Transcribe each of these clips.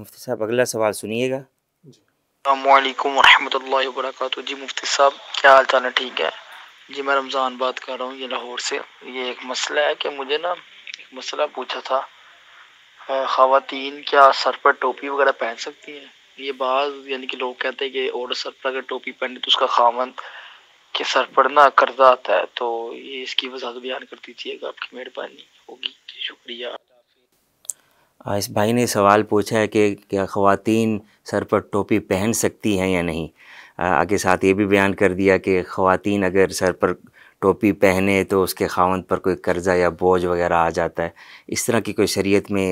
مفتی صاحب اگلا سوال سنیے گا۔ السلام علیکم ورحمۃ اللہ وبرکاتہ۔ جی مفتی صاحب کیا حال چال ہے؟ ٹھیک ہے جی، میں رمضان بات کر رہا ہوں یہ لاہور سے۔ یہ ایک مسئلہ ہے کہ مجھے نا ایک مسئلہ پوچھا تھا، خواتین کیا سر پر ٹوپی وغیرہ پہن سکتی ہیں؟ یہ بعض یعنی کہ لوگ کہتے ہیں کہ عورت سر پر اگر ٹوپی پہنے تو اس کا خاوند کے سر پر نا قرضہ آتا ہے، تو یہ اس کی وضاحت بیان کر دیجیے گا، آپ کی مہربانی ہوگی، شکریہ۔ اس بھائی نے سوال پوچھا ہے کہ کیا خواتین سر پر ٹوپی پہن سکتی ہیں یا نہیں۔ آگے ساتھ یہ بھی بیان کر دیا کہ خواتین اگر سر پر ٹوپی پہنے تو اس کے خاوند پر کوئی قرضہ یا بوجھ وغیرہ آ جاتا ہے۔ اس طرح کی کوئی شریعت میں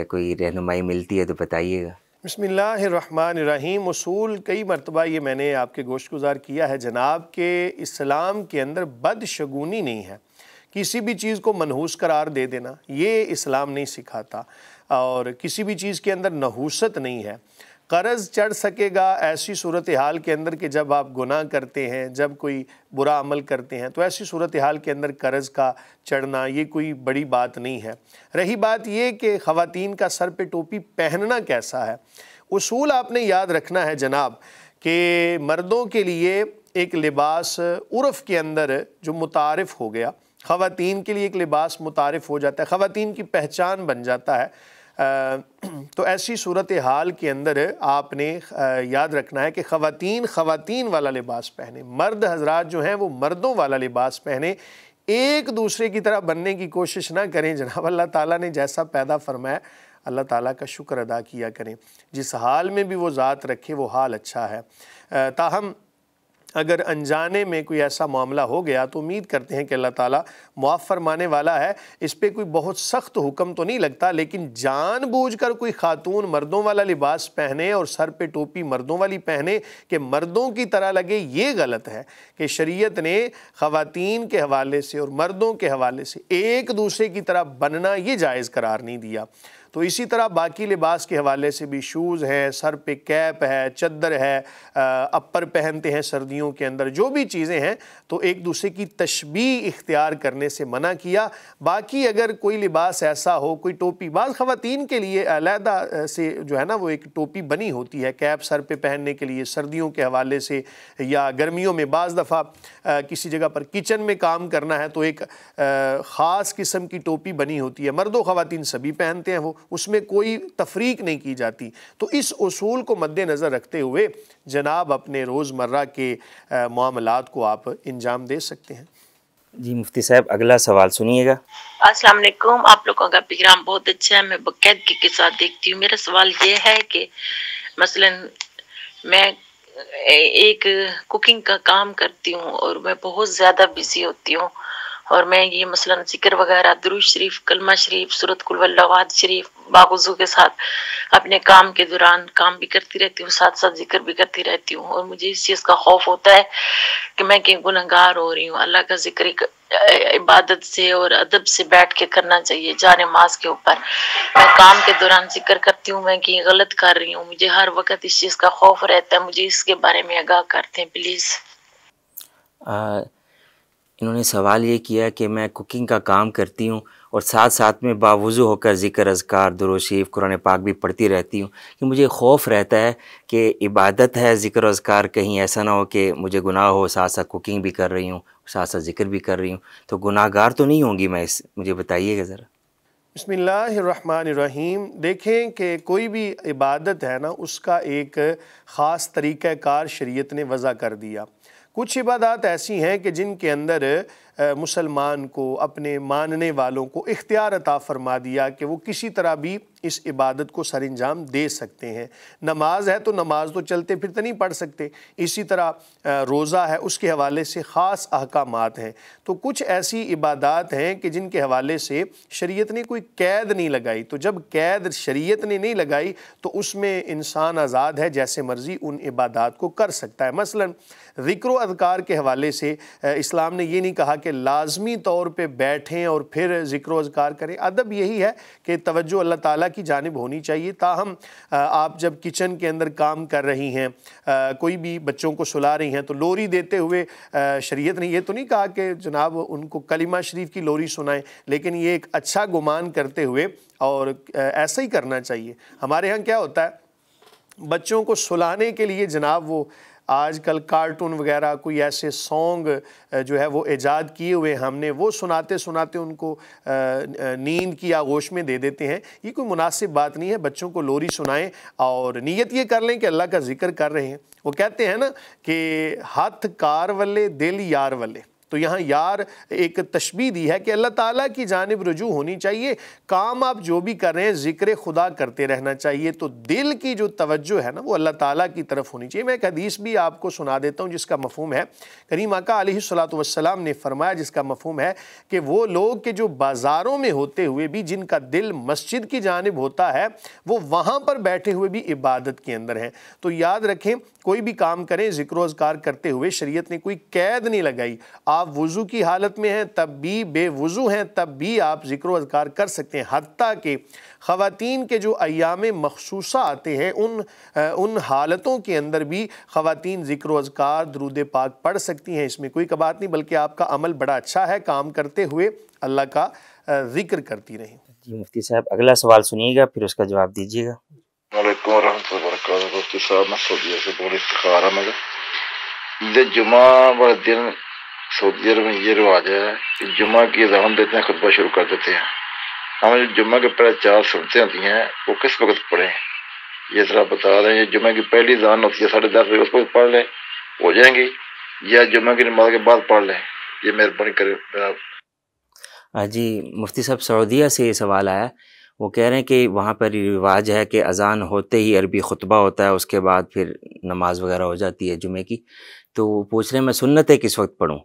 کوئی رہنمائی ملتی ہے تو بتائیے گا۔ بسم اللہ الرحمن الرحیم۔ اصول کئی مرتبہ یہ میں نے آپ کے گوشت گزار کیا ہے جناب کہ اسلام کے اندر بدشگونی نہیں ہے، کسی بھی چیز کو منحوس قرار دے دینا یہ اسلام نہیں سکھاتا، اور کسی بھی چیز کے اندر نحوست نہیں ہے۔ قرض چڑھ سکے گا ایسی صورتحال کے اندر کہ جب آپ گناہ کرتے ہیں، جب کوئی برا عمل کرتے ہیں، تو ایسی صورتحال کے اندر قرض کا چڑھنا یہ کوئی بڑی بات نہیں ہے۔ رہی بات یہ کہ خواتین کا سر پہ ٹوپی پہننا کیسا ہے، اصول آپ نے یاد رکھنا ہے جناب کہ مردوں کے لیے ایک لباس عرف کے اندر جو متعارف ہو گیا، خواتین کے لیے ایک لباس متعارف ہو جاتا ہے، خواتین کی پہچان بن جاتا ہے۔ تو ایسی صورتحال کے اندر آپ نے یاد رکھنا ہے کہ خواتین والا لباس پہنے، مرد حضرات جو ہیں وہ مردوں والا لباس پہنے، ایک دوسرے کی طرح بننے کی کوشش نہ کریں جناب۔ اللہ تعالیٰ نے جیسا پیدا فرمایا اللہ تعالیٰ کا شکر ادا کیا کریں، جس حال میں بھی وہ ذات رکھے وہ حال اچھا ہے۔ تاہم اگر انجانے میں کوئی ایسا معاملہ ہو گیا تو امید کرتے ہیں کہ اللہ تعالیٰ معاف فرمانے والا ہے، اس پہ کوئی بہت سخت حکم تو نہیں لگتا، لیکن جان بوجھ کر کوئی خاتون مردوں والا لباس پہنے اور سر پہ ٹوپی مردوں والی پہنے کہ مردوں کی طرح لگے، یہ غلط ہے کہ شریعت نے خواتین کے حوالے سے اور مردوں کے حوالے سے ایک دوسرے کی طرح بننا یہ جائز قرار نہیں دیا۔ تو اسی طرح باقی لباس کے حوالے سے بھی شوز ہیں، سر پہ کیپ ہے، چادر ہے، اپر پہنتے ہیں سردیوں کے اندر، جو بھی چیزیں ہیں تو ایک دوسرے کی تشبیہ اختیار کرنے سے منع کیا۔ باقی اگر کوئی لباس ایسا ہو، کوئی ٹوپی، بعض خواتین کے لیے علیحدہ سے جو ہے نا وہ ایک ٹوپی بنی ہوتی ہے کیپ سر پہ پہننے کے لیے سردیوں کے حوالے سے، یا گرمیوں میں بعض دفعہ کسی جگہ پر کچن میں کام کرنا ہے تو ایک خاص قسم کی ٹوپی بنی ہوتی ہے، مرد و خواتین سبھی پہنتے ہیں، وہ اس میں کوئی تفریق نہیں کی جاتی۔ تو اس اصول کو مد نظر رکھتے ہوئے جناب اپنے روزمرہ کے معاملات کو آپ انجام دے سکتے ہیں۔ جی مفتی صاحب اگلا سوال سنیے گا۔ السلام علیکم، آپ لوگوں کا پروگرام بہت اچھا ہے، میں باقاعدگی کے ساتھ دیکھتی ہوں۔ میرا سوال یہ ہے کہ مثلا میں ایک کوکنگ کا کام کرتی ہوں اور میں بہت زیادہ بزی ہوتی ہوں، اور میں یہ مثلا ذکر وغیرہ درود شریف، کلمہ شریف، سورۃ قل واللہ احد شریف باوضو کے ساتھ اپنے کام کے دوران کام بھی کرتی رہتی ہوں، ساتھ ساتھ ذکر بھی کرتی رہتی ہوں، اور مجھے اس چیز کا خوف ہوتا ہے کہ میں کہیں گنہگار ہو رہی ہوں۔ اللہ کا ذکر عبادت سے اور ادب سے بیٹھ کے کرنا چاہیے، جا نماز کے اوپر۔ میں کام کے دوران ذکر کرتی ہوں، میں کہیں غلط کر رہی ہوں، مجھے ہر وقت اس چیز کا خوف رہتا ہے، مجھے اس کے بارے میں آگاہ کرتے ہیں پلیز۔ انہوں نے سوال یہ کیا کہ میں کوکنگ کا کام کرتی ہوں اور ساتھ ساتھ میں باوضو ہو کر ذکر اذکار درود شریف قرآن پاک بھی پڑھتی رہتی ہوں، کہ مجھے خوف رہتا ہے کہ عبادت ہے ذکر اذکار، کہیں ایسا نہ ہو کہ مجھے گناہ ہو، ساتھ ساتھ کوکنگ بھی کر رہی ہوں، ساتھ ساتھ ذکر بھی کر رہی ہوں، تو گناہ گار تو نہیں ہوں گی میں؟ مجھے بتائیے گا ذرا۔ بسم اللہ الرحمن الرحیم۔ دیکھیں کہ کوئی بھی عبادت ہے نا اس کا ایک خاص طریقہ کار شریعت نے وضع کر دیا۔ کچھ عبادات ایسی ہیں کہ جن کے اندر مسلمان کو، اپنے ماننے والوں کو اختیار عطا فرما دیا کہ وہ کسی طرح بھی اس عبادت کو سر انجام دے سکتے ہیں۔ نماز ہے تو نماز تو چلتے پھرتے نہیں پڑھ سکتے، اسی طرح روزہ ہے اس کے حوالے سے خاص احکامات ہیں۔ تو کچھ ایسی عبادات ہیں کہ جن کے حوالے سے شریعت نے کوئی قید نہیں لگائی، تو جب قید شریعت نے نہیں لگائی تو اس میں انسان آزاد ہے، جیسے مرضی ان عبادات کو کر سکتا ہے۔ مثلا ذکر و اذکار کے حوالے سے اسلام نے یہ نہیں کہا کہ لازمی طور پہ بیٹھیں اور پھر ذکر و اذکار کریں. ادب یہی ہے کہ توجہ اللہ تعالیٰ کی جانب ہونی چاہیے. تاہم آپ جب کچن کے اندر کام کر رہی ہیں, کوئی بھی بچوں کو سلا رہی ہیں, تو لوری دیتے ہوئے شریعت نے یہ تو نہیں کہا کہ جناب ان کو کلمہ شریف کی لوری سنائیں, لیکن یہ ایک اچھا گمان کرتے ہوئے, اور ایسا ہی کرنا چاہیے. ہمارے ہاں کیا ہوتا ہے, بچوں کو سلانے کے لیے جناب وہ آج کل کارٹون وغیرہ کوئی ایسے سانگ جو ہے وہ ایجاد کیے ہوئے ہم نے, وہ سناتے سناتے ان کو نیند کی آغوش میں دے دیتے ہیں. یہ کوئی مناسب بات نہیں ہے. بچوں کو لوری سنائیں اور نیت یہ کر لیں کہ اللہ کا ذکر کر رہے ہیں. وہ کہتے ہیں نا کہ ہاتھ کار والے دل یار والے, تو یہاں یار ایک تشبیہ دی ہے کہ اللہ تعالیٰ کی جانب رجوع ہونی چاہیے. کام آپ جو بھی کر رہے ہیں ذکر خدا کرتے رہنا چاہیے, تو دل کی جو توجہ ہے نا وہ اللہ تعالیٰ کی طرف ہونی چاہیے. میں ایک حدیث بھی آپ کو سنا دیتا ہوں جس کا مفہوم ہے, کریم آقا علیہ الصلوۃ والسلام نے فرمایا, جس کا مفہوم ہے کہ وہ لوگ کہ جو بازاروں میں ہوتے ہوئے بھی جن کا دل مسجد کی جانب ہوتا ہے, وہ وہاں پر بیٹھے ہوئے بھی عبادت کے اندر ہیں. تو یاد رکھیں, کوئی بھی کام کریں ذکر و اذکار کرتے ہوئے, شریعت نے کوئی قید نہیں لگائی. آپ وضو کی حالت میں ہیں تب بھی, بے وضو ہیں تب بھی آپ ذکر و اذکار کر سکتے ہیں. حتیٰ کہ خواتین کے جو ایام مخصوصہ آتے ہیں ان حالتوں کے اندر بھی خواتین ذکر و اذکار درود پاک پڑھ سکتی ہیں. اس میں کوئی بات نہیں, بلکہ آپ کا عمل بڑا اچھا ہے, کام کرتے ہوئے اللہ کا ذکر کرتی رہیں. جی مفتی صاحب اگلا سوال سنیے گا, پھر اس کا جواب دیجیے گا. وعلیکم ورحمۃ اللہ وبرکاتہ. مفتی صاحب میں سعودیہ سے بہت افتخار ہے مجھے. جمعہ والے دن سعودی عرب میں یہ رواج ہے کہ جمعہ کی اذان دیتے ہیں, خطبہ شروع کر دیتے ہیں. ہمیں جو جمعہ کے پہلے 4 سنتیں ہوتی ہیں وہ کس وقت پڑھیں, یہ ذرا بتا دیں. یہ جمعہ کی پہلی اذان ہوتی ہے 10:30 بجے, اس کو پڑھ لیں ہو جائیں گی, یا جمعہ کی نماز کے بعد پڑھ لیں؟ یہ مہربانی کریں آپ. جی مفتی صاحب سعودیہ سے یہ سوال آیا. وہ کہہ رہے ہیں کہ وہاں پر رواج ہے کہ اذان ہوتے ہی عربی خطبہ ہوتا ہے, اس کے بعد پھر نماز وغیرہ ہو جاتی ہے جمعے کی. تو وہ پوچھ رہے ہیں میں سنتیں کس وقت پڑھوں,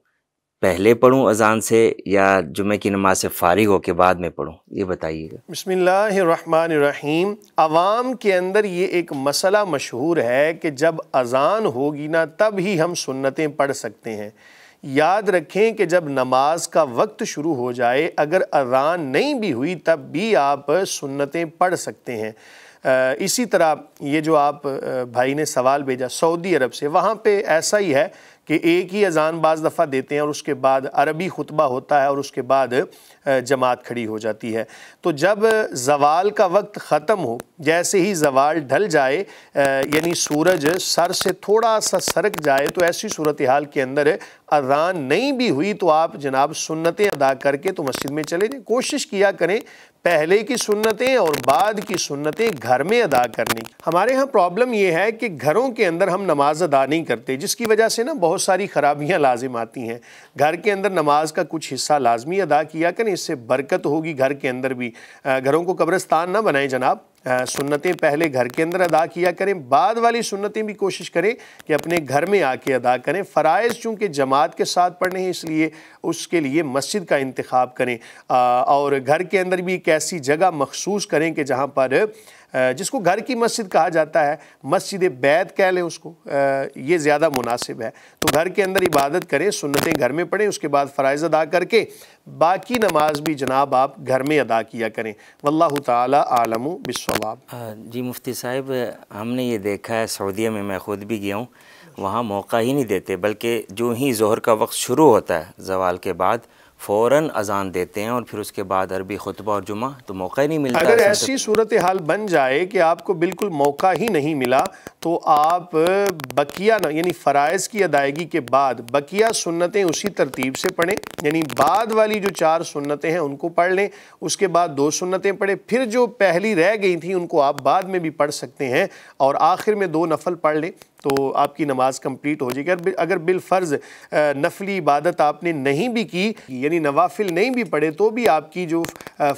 پہلے پڑھوں اذان سے یا جمعے کی نماز سے فارغ ہو کے بعد میں پڑھوں, یہ بتائیے گا. بسم اللہ الرحمن الرحیم. عوام کے اندر یہ ایک مسئلہ مشہور ہے کہ جب اذان ہوگی نا تب ہی ہم سنتیں پڑھ سکتے ہیں. یاد رکھیں کہ جب نماز کا وقت شروع ہو جائے, اگر اذان نہیں بھی ہوئی تب بھی آپ سنتیں پڑھ سکتے ہیں. اسی طرح یہ جو آپ بھائی نے سوال بھیجا سعودی عرب سے, وہاں پہ ایسا ہی ہے کہ ایک ہی اذان بعض دفعہ دیتے ہیں اور اس کے بعد عربی خطبہ ہوتا ہے اور اس کے بعد جماعت کھڑی ہو جاتی ہے. تو جب زوال کا وقت ختم ہو, جیسے ہی زوال ڈھل جائے, یعنی سورج سر سے تھوڑا سا سرک جائے, تو ایسی صورتحال کے اندر اذان نہیں بھی ہوئی تو آپ جناب سنتیں ادا کر کے تو مسجد میں چلے جائیں. کوشش کیا کریں پہلے کی سنتیں اور بعد کی سنتیں گھر میں ادا کرنی. ہمارے ہاں پرابلم یہ ہے کہ گھروں کے اندر ہم نماز ادا نہیں کرتے, جس کی وجہ سے نا بہت ساری خرابیاں لازم آتی ہیں. گھر کے اندر نماز کا کچھ حصہ لازمی ادا کیا کریں, اس سے برکت ہوگی گھر کے اندر بھی. گھروں کو قبرستان نہ بنائیں جناب. سنتیں پہلے گھر کے اندر ادا کیا کریں, بعد والی سنتیں بھی کوشش کریں کہ اپنے گھر میں آ کے ادا کریں. فرائض چونکہ جماعت کے ساتھ پڑھنے ہیں, اس لیے اس کے لیے مسجد کا انتخاب کریں, اور گھر کے اندر بھی ایک ایسی جگہ مخصوص کریں کہ جہاں پر جس کو گھر کی مسجد کہا جاتا ہے, مسجد بیت کہہ لیں اس کو, یہ زیادہ مناسب ہے. تو گھر کے اندر عبادت کریں, سنتیں گھر میں پڑھیں, اس کے بعد فرائض ادا کر کے باقی نماز بھی جناب آپ گھر میں ادا کیا کریں. واللہ تعالی عالم بالصواب. جی مفتی صاحب ہم نے یہ دیکھا ہے سعودیہ میں, میں خود بھی گیا ہوں, وہاں موقع ہی نہیں دیتے, بلکہ جو ہی ظہر کا وقت شروع ہوتا ہے زوال کے بعد فوراً اذان دیتے ہیں, اور پھر اس کے بعد عربی خطبہ اور جمعہ, تو موقع ہی نہیں ملتا. اگر ایسی صورتحال بن جائے کہ آپ کو بالکل موقع ہی نہیں ملا تو آپ بقیہ یعنی فرائض کی ادائیگی کے بعد بقیہ سنتیں اسی ترتیب سے پڑھیں, یعنی بعد والی جو 4 سنتیں ہیں ان کو پڑھ لیں, اس کے بعد 2 سنتیں پڑھیں, پھر جو پہلی رہ گئی تھیں ان کو آپ بعد میں بھی پڑھ سکتے ہیں, اور آخر میں 2 نفل پڑھ لیں تو آپ کی نماز کمپلیٹ ہو جائے گی. اگر بالفرض نفلی عبادت آپ نے نہیں بھی کی, یعنی نوافل نہیں بھی پڑھے, تو بھی آپ کی جو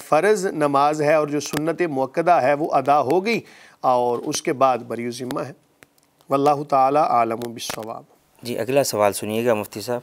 فرض نماز ہے اور جو سنت مؤکدہ ہے وہ ادا ہو گئی, اور اس کے بعد بری ذمہ ہے. واللہ تعالی عالم بالصواب. جی اگلا سوال سنیے گا مفتی صاحب.